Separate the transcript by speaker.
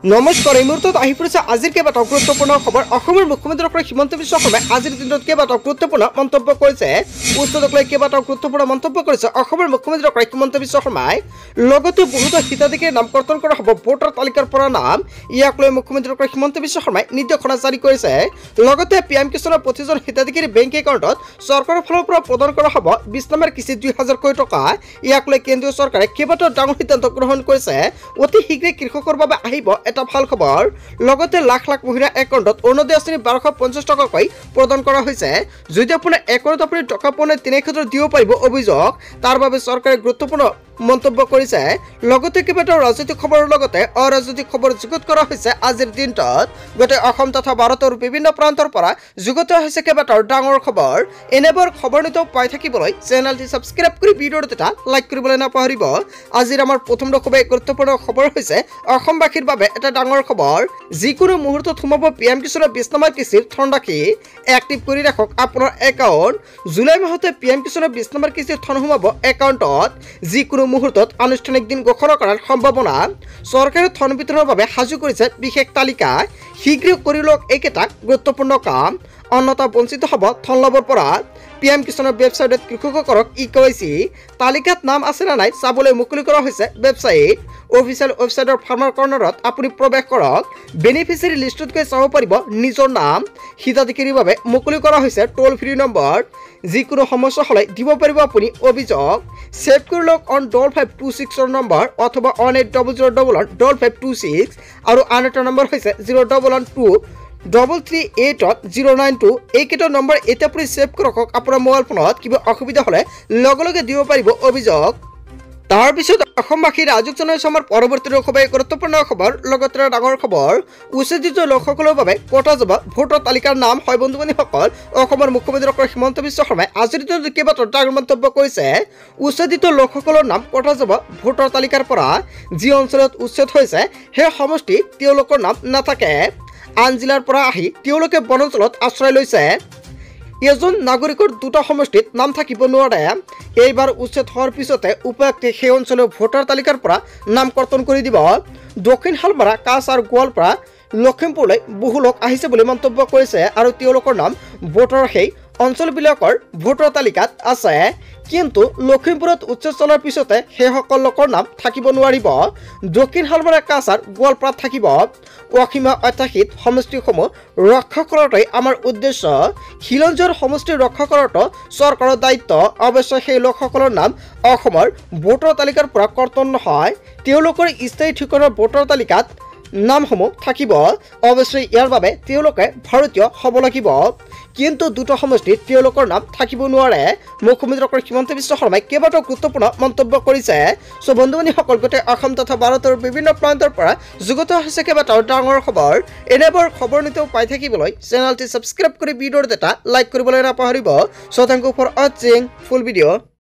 Speaker 1: নমস্কাৰ এই মুহূৰ্তত আহি পৰিছে আজিৰ কেইবাটাও গুৰুত্বপূৰ্ণ খবৰ। অসমৰ মুখ্যমন্ত্ৰী ডক্টৰ হিমন্ত বিশ্ব শৰ্মাই আজিৰ দিনত কেইবাটাও গুৰুত্বপূৰ্ণ মন্তব্য কৰিছে। উচ্চতক লৈ কেইবাটাও গুৰুত্বপূৰ্ণ মন্তব্য কৰিছে অসমৰ মুখ্যমন্ত্ৰী ডক্টৰ হিমন্ত বিশ্ব শৰ্মাই। লগতে বহুতো হিতাধিকাৰীৰ নাম কৰ্তন কৰা হ'ব ভোটাৰ তালিকাৰ পৰা নাম। ইয়াক লৈ মুখ্যমন্ত্ৰী ডক্টৰ হিমন্ত বিশ্ব শৰ্মাই নিৰ্দেশনা জাৰি কৰিছে। লগতে পিএম কিষাণৰ প্ৰতিজন হিতাধিকাৰী বেংক একাউণ্টত চৰকাৰৰ ফালৰ পৰা প্ৰদান কৰা হ'ব 20 নম্বৰ কিস্তি 2000 টকা। ইয়াক লৈ কেন্দ্ৰীয় চৰকাৰে কেইবাটাও ডাঙৰ সিদ্ধান্ত গ্ৰহণ কৰিছে। অতি শীঘ্ৰে কৃষকৰ বাবে আহিব এটা ভাল খবৰ। লগতে লাখ লাখ মহিলাৰ একাউণ্টত অৰুণোদয় আঁচনি 1250 টকাকৈ প্ৰদান কৰা হৈছে। যদি আপোনাৰ একাউণ্টত আপুনি টকা পোৱা নাই তেনে ক্ষেত্ৰত দিব পাৰিব অভিযোগ। তাৰ বাবে চৰকাৰে গুৰুত্বপূৰ্ণ মন্তব্য কৰিছে। লগতে কেইবাটাও ৰাজনৈতিক খবৰৰ লগতে অৰাজনৈতিক খবৰ যুগুত কৰা হৈছে আজিৰ দিনটোত। গোটেই অসম তথা ভাৰতৰ বিভিন্ন প্ৰান্তৰ পৰা যুগুত হৈছে কেইবাটাও ডাঙৰ খবৰ। এনেবোৰ খবৰ নিতৌ পাই থাকিবলৈ চেনেলটি ছাবস্ক্ৰাইব কৰি ভিডিঅ'টো এটা লাইক কৰিবলৈ নাপাহৰিব। আজিৰ আমাৰ প্ৰথম খুবেই গুৰুত্বপূৰ্ণ খবৰ হৈছে অসমবাসীৰ বাবে এটা ডাঙৰ খবৰ। যিকোনো মুহূৰ্তত সোমাব পিএম কিষাণৰ 20 নম্বৰ কিস্তিৰ ধন ৰাশি। এক্টিভ কৰি ৰাখক আপোনাৰ একাউণ্ট। জুলাই মাহতে পিএম কিষাণৰ 20 নম্বৰ কিস্তিৰ ধন সোমাব একাউণ্টত। যিকোনো মুহূৰ্তত আনুষ্ঠানিক দিন ঘোষণা কৰাৰ সম্ভাৱনা। চৰকাৰে ধন বিতৰণৰ বাবে সাজু কৰিছে বিশেষ তালিকা। শীঘ্ৰে কৰি লওক এইকেইটা গুৰুত্বপূৰ্ণ কাম। অন্যথা বঞ্চিত হ'ব ধন লাভৰ পৰা। পিএম কিষাণৰ ৱেবছাইটত কৃষকসকলক KYC তালিকাত নাম আছে নে নাই চাবলৈ মুকলি কৰা হৈছে ৱেবছাইট। অফিচিয়েল ৱেবছাইটৰ ফাৰ্মাৰ কৰ্ণাৰত আপুনি প্ৰৱেশ কৰক। বেনিফিচিয়াৰী লিষ্টত গৈ চাব পাৰিব নিজৰ নাম। হিতাধিকাৰীৰ বাবে মুকলি কৰা হৈছে টোল ফ্ৰী নম্বৰ। যিকোনো সমস্যা হ'লে দিব পাৰিব আপুনি অভিযোগ। ছেভ কৰি লওক অন 5526 নম্বৰ অথবা 1800115526 আৰু আন এটা নম্বৰ হৈছে 0112338 এইকেইটা নম্বৰ এতিয়া আপুনি ছেভ কৰি ৰাখক আপোনাৰ মোবাইল ফোনত। কিবা অসুবিধা হ'লে লগে লগে দিব পাৰিব অভিযোগ। তাৰপিছত অসমবাসী ৰাজক জনাইছে আমাৰ পৰৱৰ্তী খুবেই গুৰুত্বপূৰ্ণ খবৰ। লগতে ডাঙৰ খবৰ উচ্ছেদিত লোকসকলৰ বাবে কটা যাব ভোটাৰ তালিকাৰ নাম। হয় বন্ধু বান্ধৱীসকল, অসমৰ মুখ্যমন্ত্ৰী ডক্টৰ হিমন্ত বিশ্ব শৰ্মাই আজিৰ দিনত কেইবাটাও ডাঙৰ মন্তব্য কৰিছে। উচ্ছেদিত লোকসকলৰ নাম কটা যাব ভোটাৰ তালিকাৰ পৰা। যি অঞ্চলত উচ্ছেদ হৈছে সেই সমষ্টি তেওঁলোকৰ নাম নাথাকে। আন জিলাৰ পৰা আহি তেওঁলোকে বনাঞ্চলত আশ্ৰয় লৈছে। এজন নাগৰিকৰ দুটা সমষ্টিত নাম থাকিব নোৱাৰে। এইবাৰ উচ্ছেদ হোৱাৰ পিছতে উপায়ুক্তে সেই অঞ্চলৰ ভোটাৰ তালিকাৰ পৰা নাম কৰ্তন কৰি দিব। দক্ষিণ শালমাৰা, কাছাৰ, গোৱালপাৰা, লখিমপুৰলৈ বহু লোক আহিছে বুলি মন্তব্য কৰিছে আৰু তেওঁলোকৰ নাম ভোটাৰ সেই অঞ্চলবিলাকৰ ভোটাৰ তালিকাত আছে। কিন্তু লখিমপুৰত উচ্ছেদ চলাৰ পিছতে সেইসকল লোকৰ নাম থাকিব নোৱাৰিব। দক্ষিণ শালমাৰা, কাছাৰ, গোৱালপাৰাত থাকিব। অসীমা অত্যাশিত সমষ্টিসমূহ ৰক্ষা কৰাটোৱেই আমাৰ উদ্দেশ্য। খিলঞ্জীয়াৰ সমষ্টি ৰক্ষা কৰাটো চৰকাৰৰ দায়িত্ব। অৱশ্যে সেই লোকসকলৰ নাম অসমৰ ভোটাৰ তালিকাৰ পৰা কৰ্তন নহয়। তেওঁলোকৰ স্থায়ী ঠিকনাৰ ভোটাৰ তালিকাত নামসমূহ থাকিব। অৱশ্যে ইয়াৰ বাবে তেওঁলোকে ভাৰতীয় হ'ব লাগিব। কিন্তু দুটা সমষ্টিত তেওঁলোকৰ নাম থাকিব নোৱাৰে। মুখ্যমন্ত্ৰী ডক্টৰ হিমন্ত বিশ্ব শৰ্মাই কেইবাটাও গুৰুত্বপূৰ্ণ মন্তব্য কৰিছে। চ' বন্ধু বান্ধৱীসকল, গোটেই অসম তথা ভাৰতৰ বিভিন্ন প্ৰান্তৰ পৰা যুগুত হৈছে কেইবাটাও ডাঙৰ খবৰ। এনেবোৰ খবৰ নিতৌ পাই থাকিবলৈ চেনেলটি ছাবস্ক্ৰাইব কৰি ভিডিঅ'টো এটা লাইক কৰিবলৈ নাপাহৰিব। চ' থেংক ইউ ফৰ ৱাচিং ফুল ভিডিঅ'।